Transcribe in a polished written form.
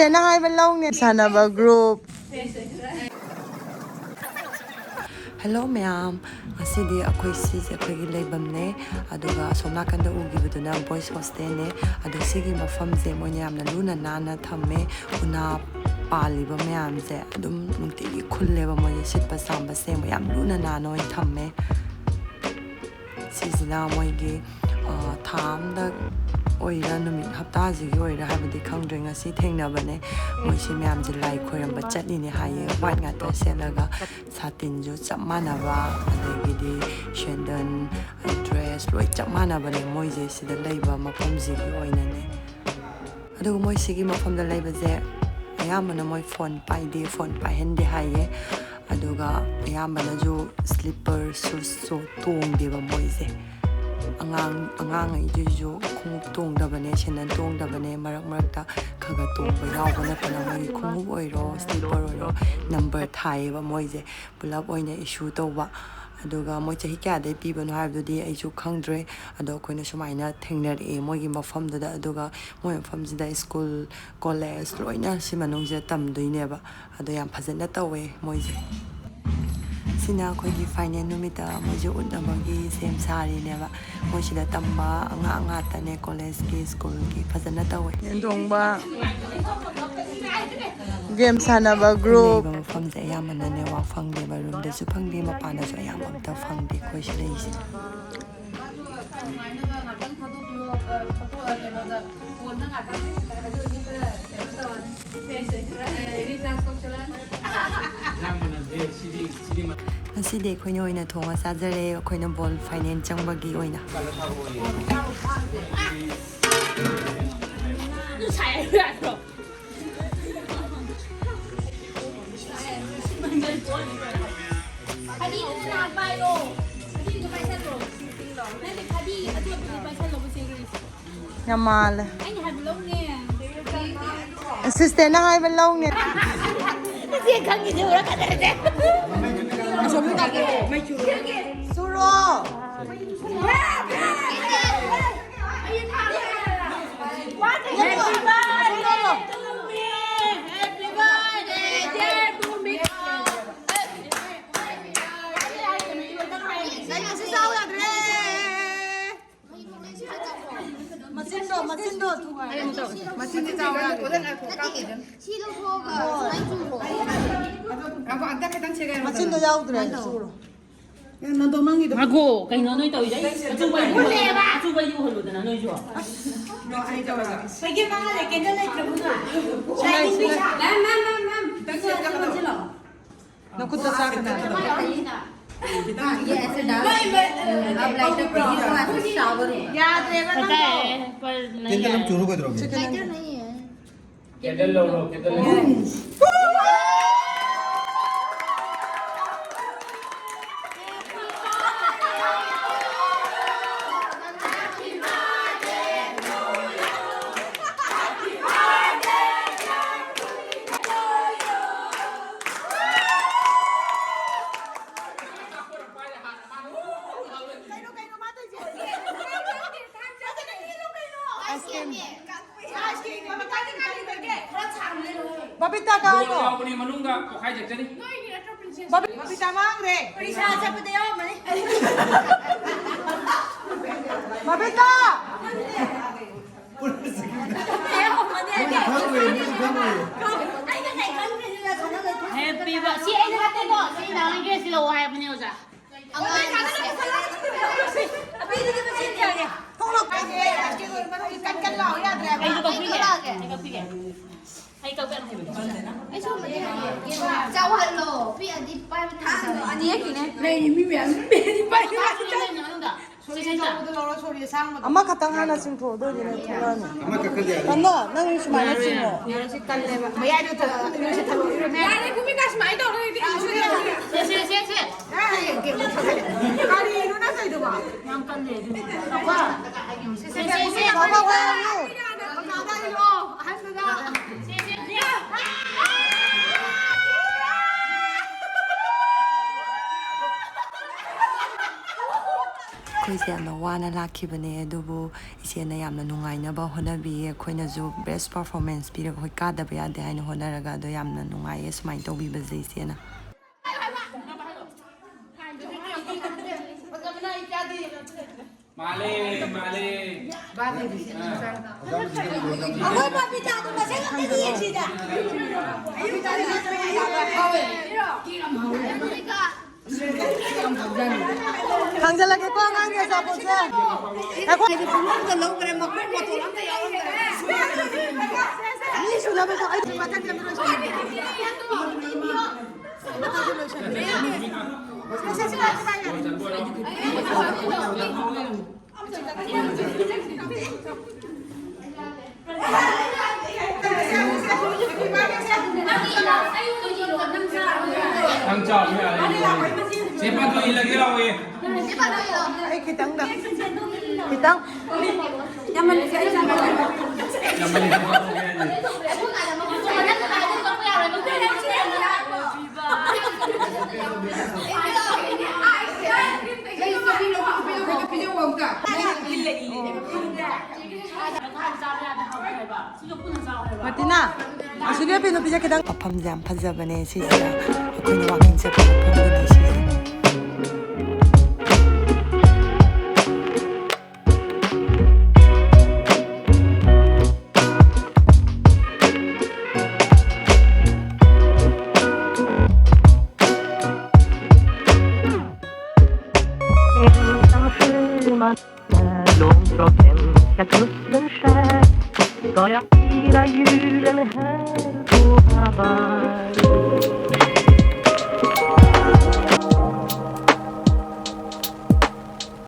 Assistant na kayo malong ni sana ba group. Hello ma'am. Asidi ako'y sise ako'y laybamne. Aduga somnakanda ugibuduna boys hostelne. Adug sige mafamse mo Mayamna luna nana thamme una paliba mayamse adum nungtigi khulleba mo sitpa samba se mo yam luna nana oi thamme. Sisina moigi thamda oira numit haptazigi oira habadi khangdre ngasi thengnabane moisi myamje lai khoiramba chatline haye white ngata selaga satinju chapmanaba adagidi shendan dress loi chapmanabane moise sida leiba mafamjigi oinane adu moisigi mafamda leibaje ayamana moi phone paide phone paihende haye aduga ayamana jo slipper shoes so tongdeba moise angang ijuju khungup tongdabane senan tongdabane marak khaga tongba yawbana pana moi khungup oiro slipper oiro number thaiba moise pulap oina issue tawba aduga moi chahi kya de pibano haibdudi aisu khangdre ado koina sumaina thengnare moigi mafamdada aduga moi mafamjida school college loina simanungje tamdoineba ado yam phajana tawe moise sina akoigi final numita moje unamagi same sari neba moisida tamba anga tane college ki school ki phajana tawe ndongba game sanaba group mafamje ayamana ne wa phangde ba room da su phangde mapana su ayamam ta phangde koi sileisi Ngasi de khoina oina thonga sajare khoina ball finance changbagi oina nu chai ra ro hadi na bai lo hadi nu bai san lo na de hadi atu bai san lo bu Yamal ai ni hai long ne assistant na hai long ne Dia kan gitu orang kata dia. Macam mana ke? Macam suruh. Machin도 야우드래. 나도 망이도. 하고 그냥 너희 또 이제 아주바 이거 흘러잖아 너희 좋아. 너 아니 저 세계 망하네 괜찮네 그러구나. 맘. 당신 잠깐만 질러. 너 그때 사그나. ये ऐसे डाल अब lighter पे ही रहा है shower याद रहे पता है पर नहीं किंतु हम चूरू को इधर लाइटर नहीं है कैंडल लो कैंडल लो Babita ka ako. Ako ni manungga ko kay jek ni. Babita mangre. पैसा सब दे आओ मने Babita. हैप्पी बर्थडे सी ऐसे करते को सी नाम के सी लो है अपने उसा अभी इधर बच्चे क्या है Không được cái gì. Cái cân lẩu ya dre. ऐसे तो फ्री है ऐसे फ्री है hay câu cái này ऐसे मत जाओ हेलो फिर अभी पाई में था 아니 얘기네 नहीं 미미 안 미미 पाई 엄마 갖다 하나씩 줘. 너 이래 돌아네. हमें कक्कर दिया 엄마, 나 요새 많이 찍어. भैया जो तो इधर से था इधर में यार घूमी का स्माइल तो रही थी 세 गाड़ी इन्होंने सही दो नाम कर ले वाह 봐봐, 봐. ꯑꯩꯈꯣꯏꯁꯦ ꯌꯥꯝꯅ ꯋꯥꯅ ꯂꯥꯛꯈꯤꯕꯅꯦ ꯑꯗꯨꯕꯨ ꯏꯆꯦꯅ ꯌꯥꯝꯅ ꯅꯨꯡꯉꯥꯏꯅꯕ ꯍꯣꯠꯅꯕꯤꯌꯦ ꯑꯩꯈꯣꯏꯅꯁꯨ ꯕꯦꯁ ꯄꯔꯐꯣꯔꯃꯦꯟꯁ ꯄꯤꯔꯒ ꯍꯣꯏ ꯀꯥꯗꯕ ꯌꯥꯗꯦ ꯍꯥꯏꯅ ꯍꯣꯠꯅꯔꯒ ꯑꯗꯣ ꯌꯥꯝꯅ ꯅꯨꯡꯉꯥꯏꯌꯦ ꯁꯨꯃꯥꯏꯅ ꯇꯧꯕꯤꯕꯁꯦ ꯏꯆꯦꯅ Male, male. Ahaoba papita tu masih nggak dia sida. 강절하게 꽝하게 잡으세요. Ini pulang ke laut keren makhluk motor lantai ya Ini sudah besok aja makan jam terus. Thằng chọn như là chế bắt tôi là cái đâu vậy? Kitang dah. Kitang. Yang mana Kitang Martina, aslinya pino bisa kita mafam jam fazabane sisira akoina walking chapa mafam sisira Långt från hemska kusten skär ska jag fira julen här på Kabagi.